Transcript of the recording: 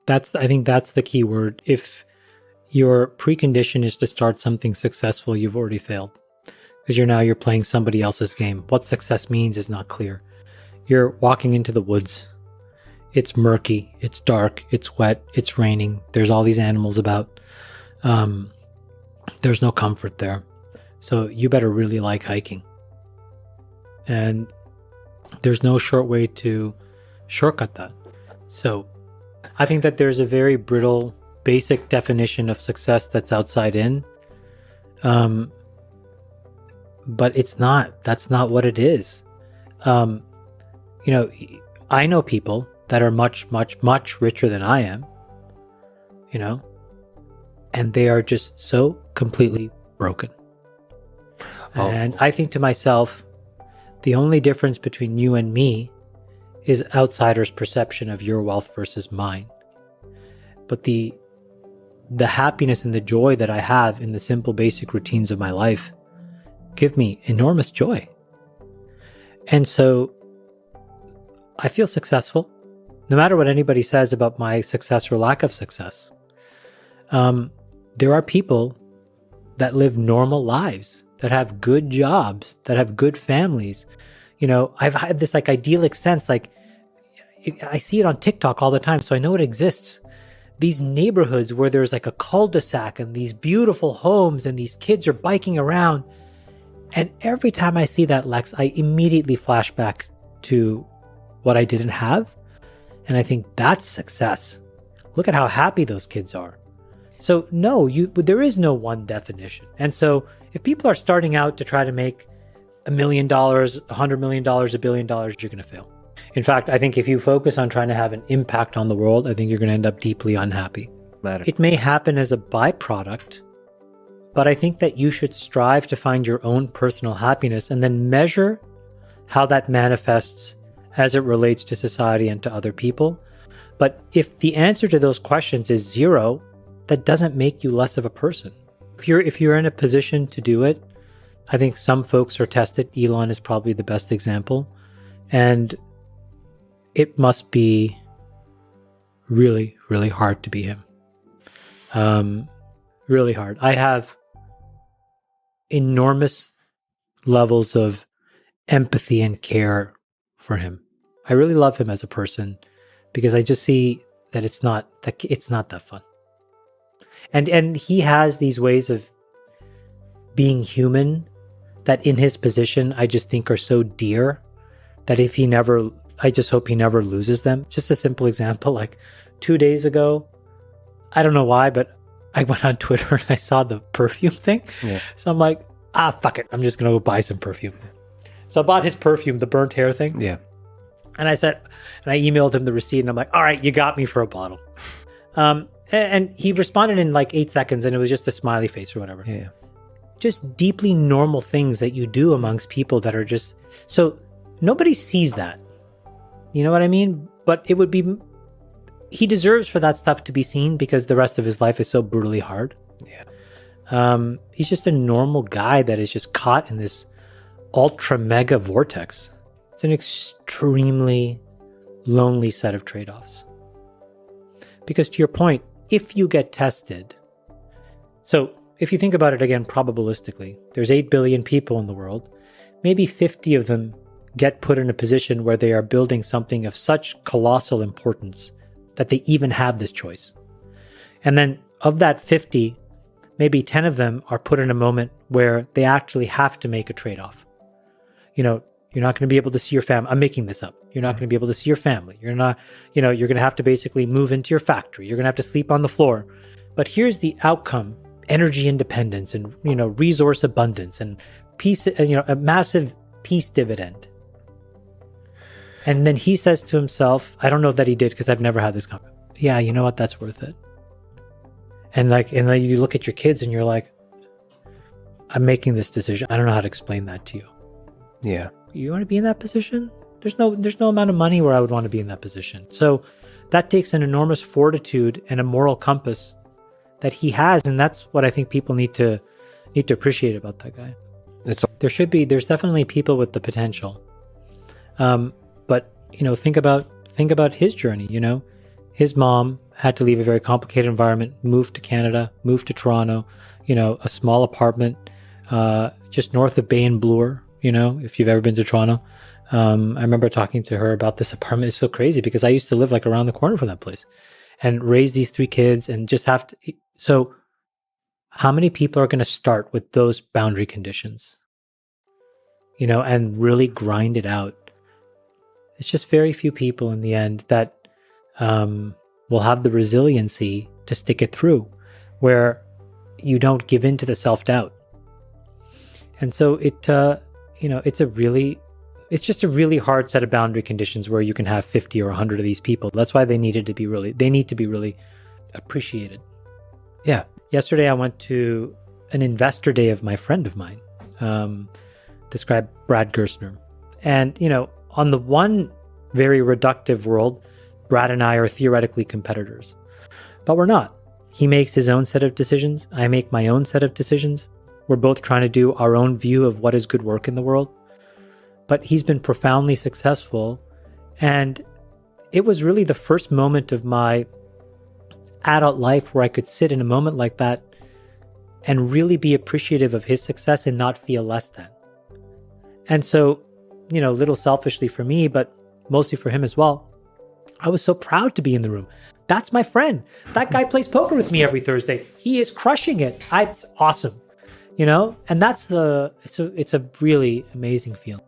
I think that's the key word. If your precondition is to start something successful, you've already failed. Because you're playing somebody else's game. What success means is not clear. You're walking into the woods. It's murky, it's dark, it's wet, it's raining. There's all these animals about. There's no comfort there. So you better really like hiking. And there's no short way to shortcut that. So I think that there's a very brittle, basic definition of success that's outside in. But that's not what it is. I know people that are much, much, much richer than I am, and they are just so completely broken. Oh. And I think to myself, the only difference between you and me is outsiders' perception of your wealth versus mine. But the happiness and the joy that I have in the simple, basic routines of my life give me enormous joy. And so I feel successful, no matter what anybody says about my success or lack of success. There are people that live normal lives, that have good jobs, that have good families. I've had this idyllic sense, I see it on TikTok all the time, so I know it exists. These neighborhoods where there's a cul-de-sac and these beautiful homes and these kids are biking around. And every time I see that, Lex, I immediately flash back to what I didn't have. And I think that's success. Look at how happy those kids are. So no, there is no one definition. And so if people are starting out to try to make $1 million, $100 million, $1 billion, you're going to fail. In fact, I think if you focus on trying to have an impact on the world, I think you're going to end up deeply unhappy. It may happen as a byproduct, but I think that you should strive to find your own personal happiness and then measure how that manifests as it relates to society and to other people. But if the answer to those questions is 0, that doesn't make you less of a person. If you're in a position to do it, I think some folks are tested. Elon is probably the best example. And it must be really, really hard to be him. Really hard. I have enormous levels of empathy and care for him. I really love him as a person because I just see that it's not that fun. And he has these ways of being human that in his position I just think are so dear that I just hope he never loses them. Just a simple example, 2 days ago, I don't know why, but I went on Twitter and I saw the perfume thing. Yeah. So I'm like, fuck it. I'm just going to go buy some perfume. So I bought his perfume, the burnt hair thing. Yeah. And I emailed him the receipt and I'm like, all right, you got me for a bottle. And he responded in 8 seconds and it was just a smiley face or whatever. Yeah. Just deeply normal things that you do amongst people that are just, so nobody sees that. You know what I mean? But he deserves for that stuff to be seen because the rest of his life is so brutally hard. Yeah. He's just a normal guy that is just caught in this ultra mega vortex. It's an extremely lonely set of trade-offs. Because to your point, if you get tested, so if you think about it again probabilistically, there's 8 billion people in the world, maybe 50 of them get put in a position where they are building something of such colossal importance that they even have this choice. And then of that 50, maybe 10 of them are put in a moment where they actually have to make a trade-off. You're not going to be able to see your family. I'm making this up. You're not going to be able to see your family. You're not, you're going to have to basically move into your factory. You're going to have to sleep on the floor. But here's the outcome: energy independence and, resource abundance and peace, a massive peace dividend. And then he says to himself, I don't know that he did because I've never had this conversation. Yeah, you know what? That's worth it. And then you look at your kids and you're like, I'm making this decision. I don't know how to explain that to you. Yeah. You want to be in that position? There's no amount of money where I would want to be in that position. So that takes an enormous fortitude and a moral compass that he has. And that's what I think people need to appreciate about that guy. There's definitely people with the potential. But think about his journey. His mom had to leave a very complicated environment, moved to Canada, moved to Toronto, a small apartment just north of Bay and Bloor, if you've ever been to Toronto. I remember talking to her about this apartment. It's so crazy because I used to live like around the corner from that place and raise these 3 kids and just have to. So how many people are going to start with those boundary conditions, and really grind it out? It's just very few people in the end that will have the resiliency to stick it through, where you don't give in to the self-doubt. And so it's just a really hard set of boundary conditions where you can have 50 or 100 of these people. That's why they need to be really appreciated. Yeah. Yesterday I went to an investor day of my friend of mine, this guy, Brad Gerstner. And, on the one very reductive world, Brad and I are theoretically competitors, but we're not. He makes his own set of decisions. I make my own set of decisions. We're both trying to do our own view of what is good work in the world. But he's been profoundly successful. And it was really the first moment of my adult life where I could sit in a moment like that and really be appreciative of his success and not feel less than. And so, a little selfishly for me, but mostly for him as well, I was so proud to be in the room. That's my friend. That guy plays poker with me every Thursday. He is crushing it. It's awesome, and that's it's a really amazing feeling.